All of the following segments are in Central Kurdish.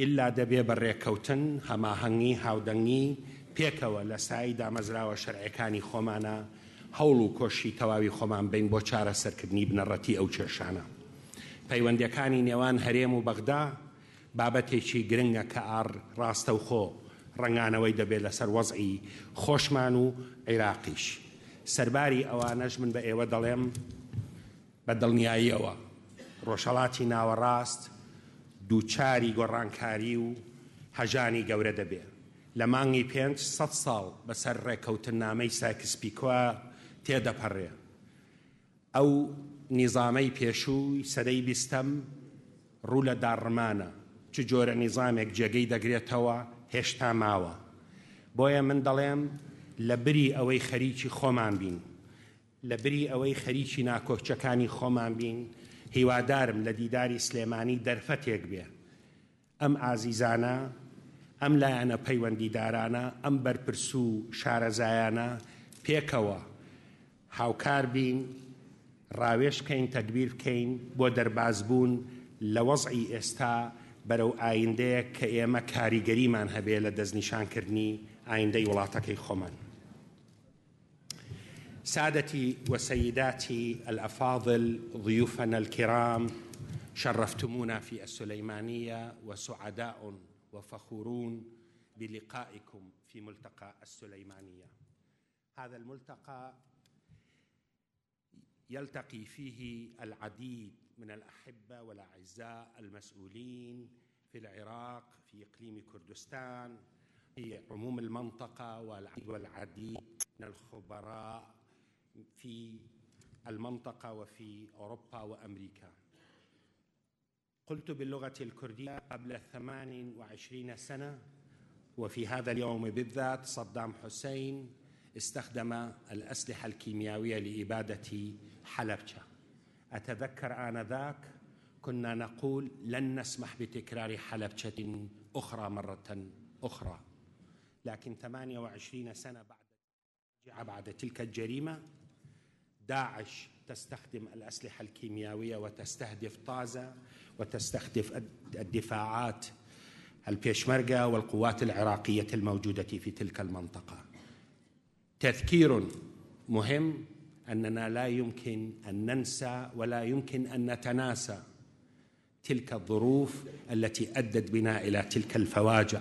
ئللا دەبێ بەڕێکەوتن هەماهەنگی هاودەنگی پێکەوە لە سای دامەزراوە شەرعەکانی خۆمانە هەوڵ و کۆشی تەواوی خۆمان بین بۆ چارەسەرکردنی بنەڕەتی ئەو کێشانە. پەیوەندیەکانی نێوان هەرێم و بەغدا بابەتێکی گرنگە کە ڕاستە و خۆ ڕنگانەوەی دەبێت لەسەر وەزعی خۆشمان و عێراقیش. سەرباری ئەوانەش من بە ئێوە دەڵێم بە دڵنیاییەوە ڕۆژهەڵاتی ناوەڕاست دووچاری گۆڕانکاری و هەژانی گەورە دەبێت. لە مانگی 500 ساڵ بەسەر ڕێکەوتنامەی سایکس-پیکۆ تێدەپەڕێ. ئەو نیزامەی پێشووی سەدەی 20م ڕوو لە داڕمانە چ جۆرە نیزامێک جێگەی دەگرێتەوە هێشتا ماوە. بۆیە من دەڵێم لە بری ئەوەی خەریکی خۆمان بین، لە بری ئەوەی خەریکی ناکۆچەکانی خۆمان بین، هیوادارم لە دیداری سلێمانی دەرفەتێک بێ ئەم ئازیزانە، ئەم لایەنە پەیوەندیدارانە، ئەم بەرپرس و شارەزایانە پێکەوە هاوکار بین، ڕاوێش بکەین، تەدبیر بکەین بۆ دەربازبوون لە وەزعی ئێستا بەرەو ئایندەیە کە ئێمە کاریگەریمان هەبێ لە دەستنیشانکردنی ئایندەی وڵاتەکەی خۆمان. سادتي وسيداتي الأفاضل، ضيوفنا الكرام، شرفتمونا في السليمانية وسعداء وفخورون بلقائكم في ملتقى السليمانية. هذا الملتقى يلتقي فيه العديد من الأحبة والأعزاء المسؤولين في العراق، في إقليم كردستان، في عموم المنطقة، والعديد من الخبراء في المنطقة وفي أوروبا وأمريكا. قلت باللغة الكردية قبل 28 سنة، وفي هذا اليوم بالذات صدام حسين استخدم الأسلحة الكيميائية لإبادة حلبجة. أتذكر آنذاك كنا نقول لن نسمح بتكرار حلبجة أخرى مرة أخرى، لكن 28 سنة بعد تلك الجريمة داعش تستخدم الأسلحة الكيميائية وتستهدف طازة وتستهدف الدفاعات البيشمركة والقوات العراقية الموجودة في تلك المنطقة. تذكير مهم أننا لا يمكن أن ننسى ولا يمكن أن نتناسى تلك الظروف التي أدت بنا إلى تلك الفواجع،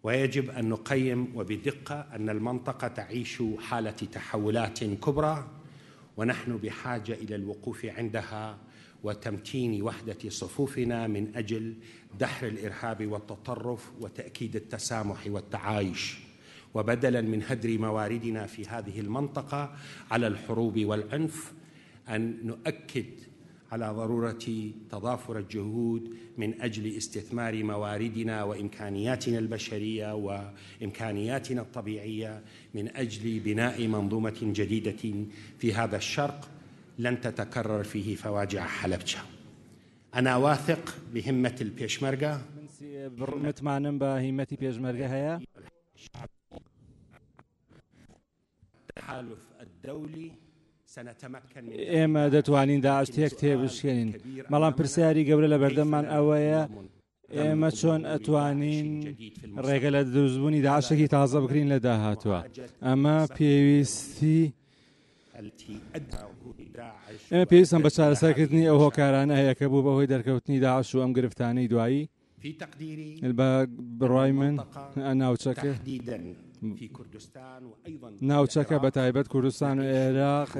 ويجب أن نقيم وبدقة أن المنطقة تعيش حالة تحولات كبرى، ونحن بحاجة إلى الوقوف عندها وتمتين وحدة صفوفنا من أجل دحر الإرهاب والتطرف وتأكيد التسامح والتعايش، وبدلاً من هدر مواردنا في هذه المنطقة على الحروب والعنف أن نؤكد على ضرورة تضافر الجهود من أجل استثمار مواردنا وإمكانياتنا البشرية وإمكانياتنا الطبيعية من أجل بناء منظومة جديدة في هذا الشرق لن تتكرر فيه فواجع حلبجة. أنا واثق بهمة البيشمركة، متمعنم بهمة بيشمركة هيا التحالف الدولي ئێمە دەتوانین داعش تێک تێبشکێنین. بەڵام پرسیاری گەورە لە بەردەممان ئەوەیە ئێمە چۆن ئەتوانین ڕێگە لە دروستبوونی داعشێکی تازە بکرین لە داهاتوە. ئەمە پێویستم بە چارەسەرکردنی ئەو هۆکارانە هەیە کە بوو بەهۆی دەرکەوتنی داعش و ئەم گرفتانەی دوایی. بڕای من ناوچەکە بە تایبەت کوردستان و عێراق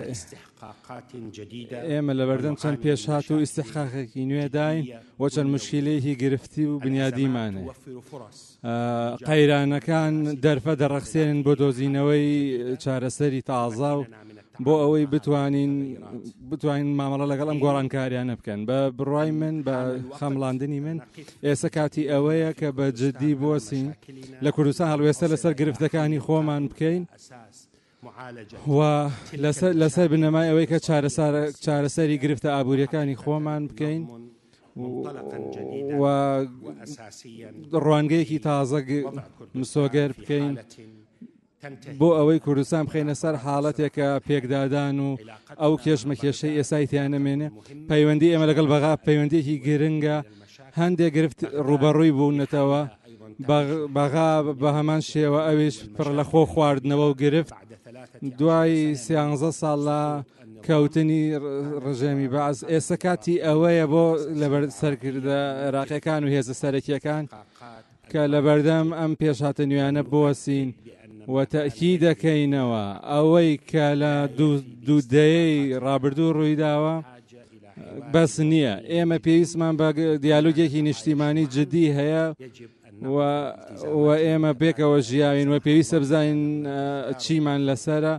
ئێمە لە بەردەم چەند پێشهات و ئیستحقاقێکی نوێ داین و چەند مشکلەیەکی گرفتی و بنیادیمانێ. قەیرانەکان دەرفە دەڕەخسێنن بۆ دۆزینەوەی چارەسەری تازە و بۆ ئەوەی بتوانین مامەڵە لەگەڵ ئەم گۆڕانکاریانە بکەن. بە بڕای من بە خەمڵاندنی من ئێستا کاتی ئەوەیە کە بە جددی بۆسین لە کوردستان هەڵوێستە لەسەر گرفتەکانی خۆمان بکەین و لەسەر بنەمای ئەوەی کە چارەسەری گرفتە ئابوووریەکانی خۆمان بکەین و ڕوانگەیەکی تازە مسۆگەر بکەین بۆ ئەوەی کوردستان بخەینە سەر حاڵەتێکە پێکدادان و ئەو کێشمەکێشەی ئێسای تیانەمێنێ. پەیوەندی ئێمە لەگەڵ بەغا پەیوەندیەکی گرنگە هەندێک گرفت ڕوبەڕووی بوونەتەوە بەغا بە هەمان شێوە ئەویش پڕ لە خۆ خواردنەوە و گرفت. دوای 13 ساڵ کەوتنی ڕژێمی بەعز ئێستا کاتی ئەوەیە بۆ لەبەر سەرکردە عێراقیەکان و هێزە سەرەکیەکان کە لەبەردەم ئەم پێشهاتە نوێیانە بوەسین و تەئکید دەکەینەوە ئەوەی کە لە دوودەیەی ڕابردوو ڕوویداوە بەس نییە. ئێمە پێویستمان بە دیالۆگێکی نیشتیمانی جدی هەیە و ئێمە پێکەوە ژیاوین و پێویستە بزانین چیمان لەسەرە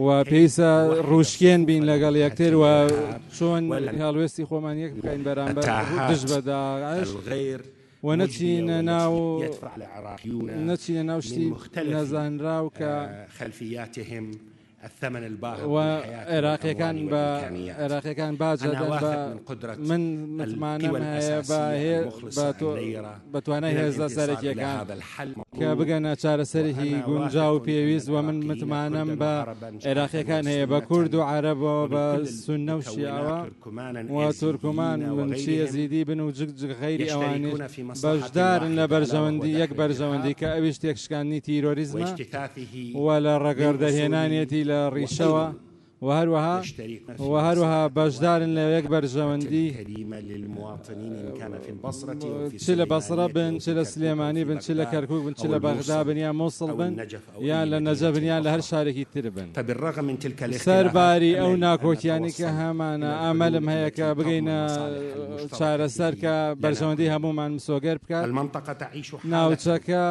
و پێویستە ڕوشکێن بین لەگەڵ یەکتر و چۆن هەڵوێستی خۆمان یەک بکەین بەرامبەر دژ بە داعش و نەچینە ناو شتی نەزانراو کە عێراقیەکان باجەدەن من متمانەم هەیە بە توانای هێزە سەرەکیەکان کە بگەنە چارەسەرێکی گونجاو و پێویست و من متمانەم بە عێراقیەکان هەیە بە کورد و عەرەبەوە بە سوننە و شیعەوە و تورکمان من شیعە زیدی بن و جگجگ غەیری ئەوانش بەشدارن لە بەرژەوەندی یەک بەرژەوەندی کە ئەویش تێکشکاندنی تیرۆریزمە و لە ڕەگەردەهێنانێتی لە ڕیشەوە و هەروەها بەشدارن لە یەک بەرژەوەندی چ لە بەسرە بن چ لە سلێمانی بن چ لە کەرکوک بن چ لە بەغدا بن یا مووسڵ بن یان لە نەجەف بن یان لە هەر شارێکی تر بن. سەرباری ئەو ناکۆکیانی کە هەمانە ئامەلم هەیە کە بگەینە چارەسەر کە بەرژەوەندی هەمومان مسۆگەر بکات. ناوچەکە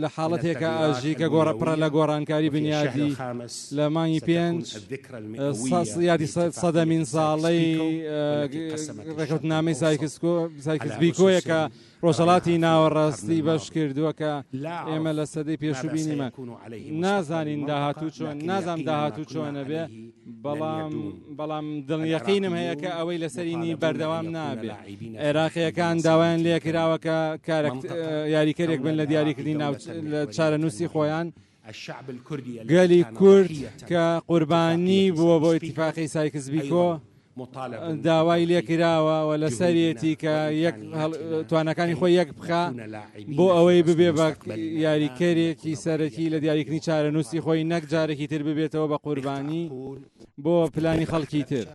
لە حاڵەتێکە ئاژی کە پڕە لە گۆڕانکاری بنیادی لە مانگی 5 یادی سەدەمین ساڵەی ڕێکەوتنامەی سایکس بیکۆیە کە ڕۆژهەڵاتی ناوەڕاستی بەش کردووە کە ئێمە لە سەدەی پێشوو بینیمە. نازانین داهاتوو چۆن نازام داهاتوو چۆنە بێ بەڵام دڵنیەقینم هەیە کە ئەوەی لەسەرینی بەردەوام نابێت. عێراقیەکان داوایان لێکراوە کە یاریکەرێک بن لە دیاریکردنی لە چارەنووسی خۆیان. گەلی کورد کە قوربانی بووە بۆ ئیتیفاقی سایکس بیکۆ داوای لێکراوە و لە سەرەتی کە توانەکانی خۆی یەک بخا بۆ ئەوەی ببێ بە یاریکەرێکی سەرەکی لە دیاریکردنی چارەنووسی خۆی نەک جارێکی تر ببێتەوە بە قوربانی بۆ پلانی خەڵکی تر.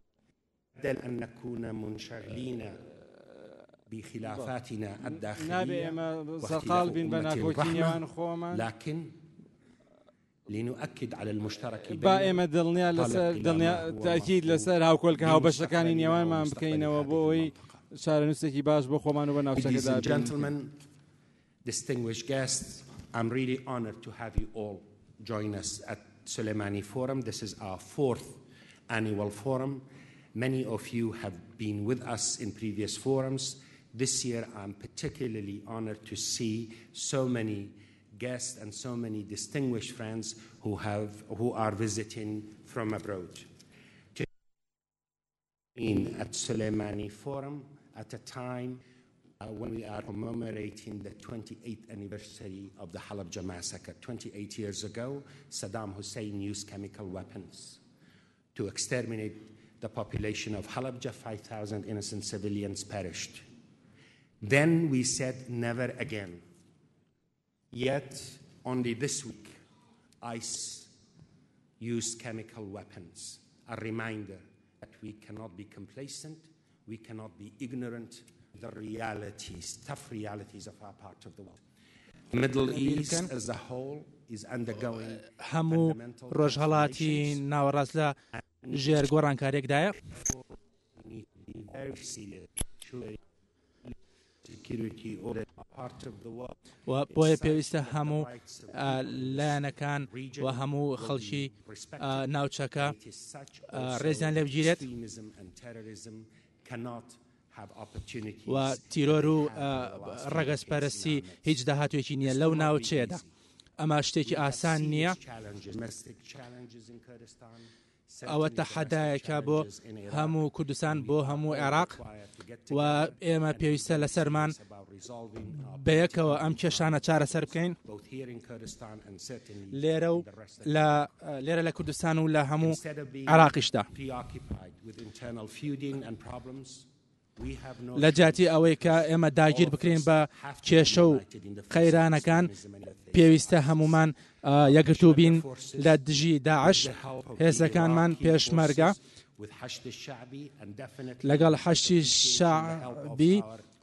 بخلافاتنا الداخلية نابێ ئێمە سەرقاڵ بین بە ناکۆکی نێوان خۆمان لكن لنؤكد على المشترك با ئێمە دڵنیا تاکید لەسەر هاوکۆلکە هاوبەشەکانی نێوانمان بکەینەوە بۆ ئەوەی چارەنووسێکی باش بۆ خۆمان و بە ناوچەکەدا بین. Distinguished guests, I'm really honored to have you all join us at Soleimani Forum. This is our 4th annual forum. Many of you have been with us in previous forums. This year, I'm particularly honored to see so many guests and so many distinguished friends who are visiting from abroad. At Soleimani Forum, at a time when we are commemorating the 28th anniversary of the Halabja massacre. 28 years ago, Saddam Hussein used chemical weapons to exterminate the population of Halabja. 5,000 innocent civilians perished. Then we said never again. Yet only this week ICE used chemical weapons. A reminder that we cannot be complacent, we cannot be ignorant of the realities, tough realities of our part of the world. The Middle East as a whole is undergoing هەموو ڕۆژهەڵاتی ناوەڕاست لە ژێر گۆڕانکاریەکدایە و بۆیە پێویستە هەموو لایەنەکان و هەموو خەڵکی ناوچەکە ڕێزیان لێ بگیرێت و تیرۆر و ڕەگەزپەرستی هیچ داهاتوێکی نییە لەو ناوچەیەدا. ئەمە شتێکی ئاسان نییە. ئەوە تەحەدایەکە بۆ هەموو کوردستان بۆ هەموو عێراق و ئێمە پێویستە لەسەرمان بەیەکەوە ئەم کێشانە چارەسەر بکەین لێرە لە کوردستان و لە هەموو عێراقیشدا. لە جاتی ئەوەی کە ئێمە داگیر بکرین بە کێشە و قەیرانەکان پێویستە هەمومان یەکگرتوو بین لە دژی داعش هێزەکانمان پێشمەرگە لەگەڵ حەشتی شەعبی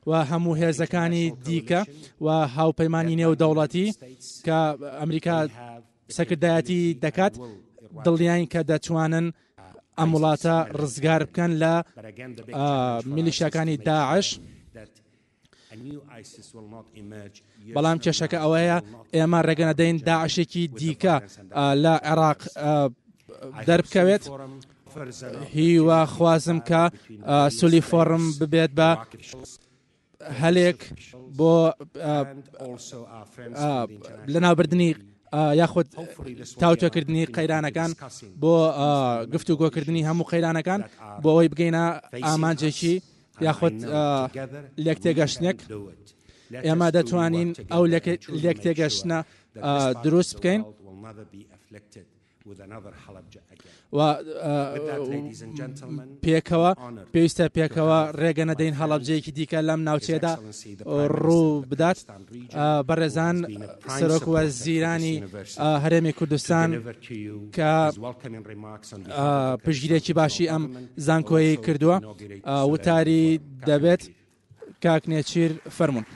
و هەموو هێزەکانی دیکە و هاوپەیمانی نێودەوڵەتی کە ئەمریکا سەکردایەتی دەکات دڵنیاین کە دەتوانن ئەم وڵاتە ڕزگار بکەن لە میلیشیاکانی داعش بەڵام کێشەکە ئەوەیە ئێمە ڕێگەنەدەین داعشێکی دیکە لە عێراق دەربکەوێت هیوا خوازم کە سولی فۆرم ببێت بە هەلێک بۆ لەناوبردنی یاخود تاوتوێکردنی قەیرانەکان بۆ گفتوگۆکردنی هەموو قەیرانەکان بۆ ئەوەی بگەینە ئامانجێکی یاخود لێک تێگەشتنێک ئێمە دەتوانین ئەو لێک تێگەشتنە دروست بکەین و پێکەوە پێویستە پێکەوە ڕێگە نەدەین هەڵەبجەیەکی دیکە لەم ناوچێدا ڕوو بدات بەڕێزان سەرۆک وەزیرانی هەرێمی کوردستان کە پشتگیرێکی باشی ئەم زانکۆیی کردووە وتاری دەبێت کاک نێچیر فەرموون.